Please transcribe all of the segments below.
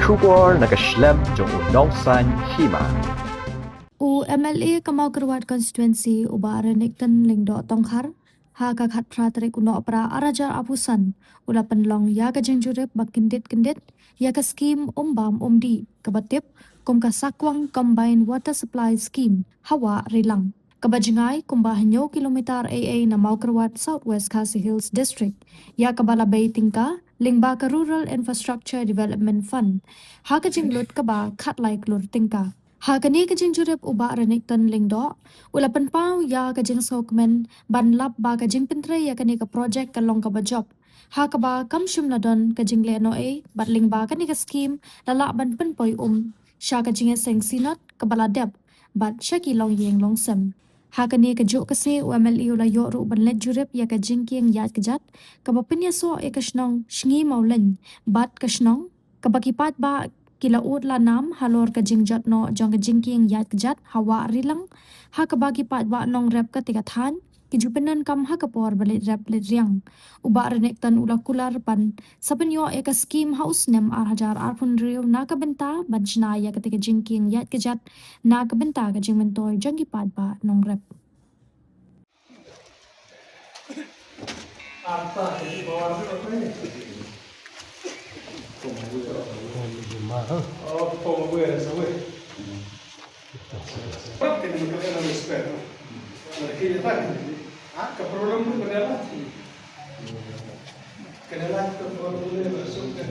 Shubor nakaslem jong unongsan hima. MLA Kamau Kerwat constituency ubara nekten lingdo tongkhar ha ka khat pratrik uno pra arajar apusan ula penlong ya ka jengjurep bakindit ya ka scheme umbam umdi kabatip kum ka sakwang combined water supply scheme hawa rilang kabajingai kumbahanyo kilometer AA na Mau Kerwat Southwest Khasi Hills District ya kabala bay tingka lingba ka Rural Infrastructure Development Fund ha ka jinglut ka ba khat lai klur tingka Hakani ka jing jurep uba ranik tan lingdo ulapan pau ya ka jing sokmen ban lap ba ka jing pentre ya kani ka project ka long ka ba job ha ka ba kam shum ladon ka jing le no e bat ling ba kani ka scheme lala ban pen poi sha ka jing seng sinot ka bala dep bat shaki long yeng long sem Hakani ka jo kasi UMLE ula yo ru ban let jurep ya ka jing kieng yat ka jat ka ba pinya so e ka shnong shngi maulen bat ka shnong ka bakipat ba kila ut la nam halor ka jingjat no jong ka jingking yat jat hawa rilang ha ka bagi pat ba nong rep ka tiga than ki jupenan kam ha ka por balit rep lit riang uba renek tan ula kular pan sabanyo eka scheme house nem hajar arpun riu na ka benta banjna ya ka tiga jingking yat ka jat na ka benta ka jingmentoy jong ki pat ba nong rep apa jadi bawah apa ini? Oh, como voy a saber. Porque no me queda no espero. Porque ya está. Ah, que problema con el ati. Que el ati con problema de suerte.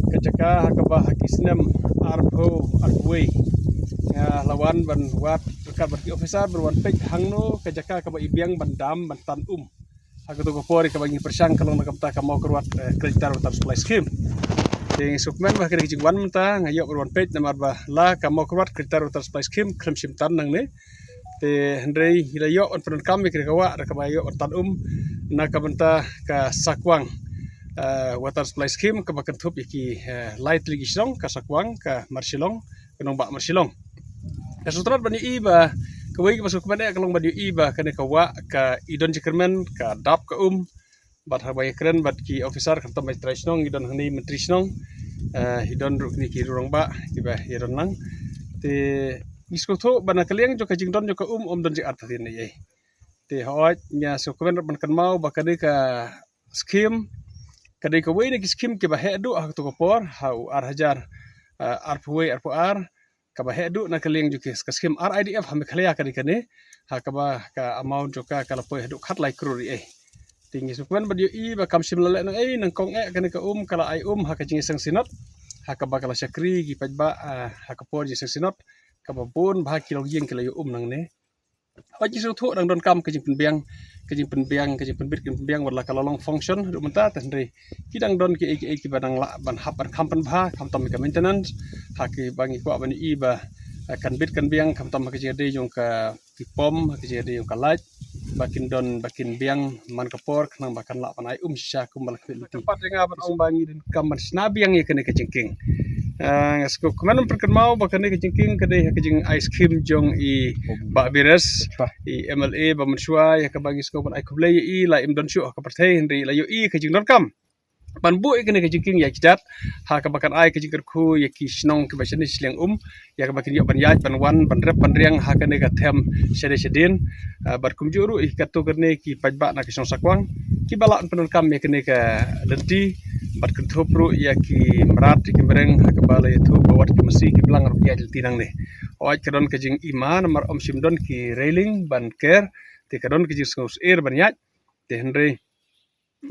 Kejaka hakabah hakisnem arpo arpway lawan ban wat dekat berti officer berwan pek hangno kejaka hakabah ibiang bandam bantan hakato ko pori kabangi persang kalong nakapta ka Mau Kerwat kreditar water supply scheme ting sukmen bah kene jingwan menta ngayo berwan pek namar bah la ka Mau Kerwat kreditar water supply scheme krem simtan nang ne te hendrei hilayo on penon kami kene kawa rakabayo tan nakabenta ka sakwang water supply scheme ka bakentup iki light ligisong ka sakwang ka marsilong kenong ba marsilong ka sutrat bani iba ka wai masuk bani kalong bani iba kane ka wa ka idon jikermen ka dap ka bat habay kren bat ki officer kan tamay trisnong idon hani mentrisnong idon ruk ni ki rurong ba iba idon nang te iskotho bana kaliang jo ka jingdon jo ka don jik artatin ye te hoat nya sukwen ban kan mau bakane ka scheme kadai ka wei skim ke bahedu ak to kopor hau hajar arpway arpar ka bahedu na kaling juke ka skim RIDF ham khalaya kani kane ha ka ba ka amount joka kala poi hedu khat lai kruri tingi sukwen badio ba kam sim lale nang nang kong kani ka kala ai ha ka jingi sang sinot ha ka ba kala sakri gi pajba ha ka por ji sang sinot ka ba bon ba kilo yeng kala nang ne Haji su thu dang don kam kajing penbiang penbit penbiang wala kalolong function ru menta tandri kidang don ki badang la ban hap ban kampan bha kam tam ka maintenance haki bangi ko bani iba kan bit kan biang kam tam ka jede jong ka pom ka jede jong ka light bakin don bakin biang man kapor nang bakan la panai sya kumbal khil tempat nga ban ong bangi den kam snabi yang ye kene ka jengking ngasko kumanon perken mau bakane kejingking kadai kejing ice cream jong i ba beres i MLA ba mensua ya ka bagi sko ban ai kublai i la im don shu ka partai henry la yo i kejing don kam ban bu ikene kejingking ya kidat ha ka bakan ai kejing kerku ya ki snong ke basani sleng ya ka bakin yo ban yaj ban wan ban rep ban riang ha kane ka them shede shedin bat kumjuru i katu kene ki pajba na ki sakwang ki bala penon kam ya kene ka lenti bat kentopro ia ki merat ki mereng hakabala itu bawat ki mesi ki belang rupiah tinang ne oat kadon ke jing iman mar om simdon ki railing ban care te kadon ke jing ngos air ban yat te henry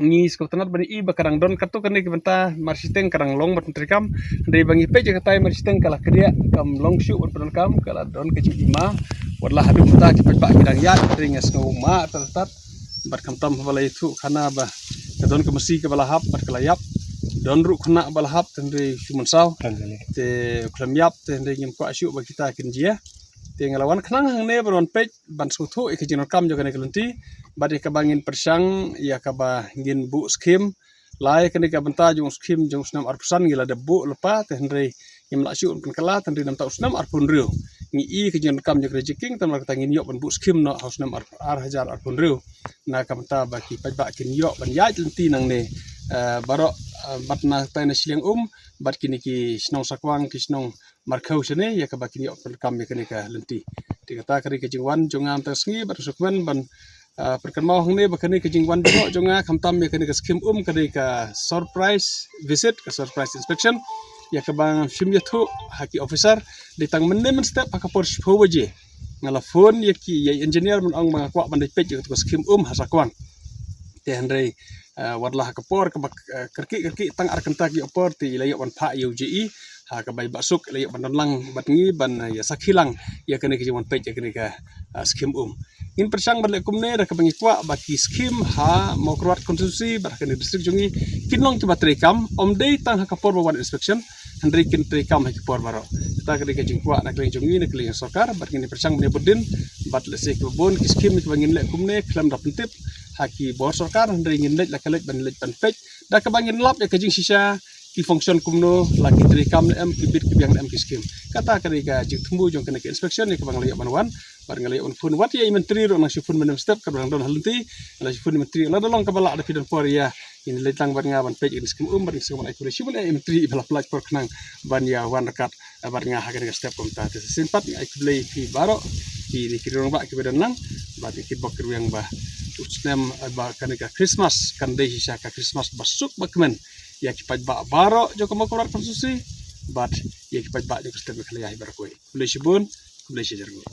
ni skotanat ban i bakarang don katu kan ki benta mar siteng karang long bat trikam henry bangi pe je katai mar siteng kala kedia kam long shu bat kam kala don ke jing ima wadlah hadu muta ki ba kirang yat ringas ngoma tatat bat kam tam bala itu kana ba kadon ke mesi ke balahap bat kelayap don ru kena balahap tendre cuman saw te klam yap tendre ngim ko asyu ba kita kin jia te ngalawan kenang hang ne beron pej ban sutu ke jinor kam jo kene kelunti badi ka bangin persang ya ka ba ngin bu skim lai kene ka benta jung skim jung snam arpusan gila de bu lepa tendre ngim la syu kan kala tendre nam ta usnam arpun riu ngi i ke jinor kam jo rejiking tamar ka ngin yok ban bu skim no haus nam ar hajar arpun riu na ka benta ba ki pej ba kin yok ban ya lenti nang ne barok bat na taina siling bat kini ki snong sakwang ki snong markau sene ya ka bakini op kam ya kene ka lenti dikata kari ke jingwan jongam ta sngi bat sukmen ban perkan mau hang ne bakani ke jingwan jo jonga kamtam ya kene ka skim kene ka surprise visit ka surprise inspection ya ka bang shim ya thu haki officer ditang men step ka por shpowaje ngala phone ya ki ya engineer mun ang mga kwa ban de pej ka skim hasakwang te henry wadlah kapor ke kerki tang ar kentak yo por ti layo ban pha UGE ha ka bai basuk layo ban lang bat ngi ban ya sakhilang ya kene ke jiwan pej ya kene ka skim in persang ban le kumne ra ka bangi kwa baki skim ha mo kruat konstitusi bar kene district jungi kinlong ti batre kam om dei tang ha kapor wan inspection hendrik kin tre kam ha kapor baro ta kene ke jingkwa nak leng jungi nak leng sokar bar kene persang ne budin bat le se ko bon ki skim ki bangin le kumne klam da pentip haki bor sarkar dari ngindet la kalet ban let ban pej da ka bangin lap ya kajing sisa ki function kumno lagi trikam em ki bit ki biang em ki skim kata kari ka jing tumbu jong kena ki inspection ni ka bang layak banwan bar ngalay on phone wat ya menteri ro nang sifun menem step ka bang don halunti la sifun menteri la dolong ka bala da pidon por ya in letang bar ngaban pej in skim bar skim ai kure sibun ai menteri bala plaj por knang ban ya wan rakat bar nga ha ka step kom ta simpat ai kublei fi baro ki ni ki rong ba ki bedan nang ba ki bok yang ba usnem ba kanika Christmas kan dei sisa ka Christmas basuk bakmen ya kipaj ba baro jo komo korar konsusi but ya kipaj ba jo kristem khalai barakoi kulai sibun kulai sijargo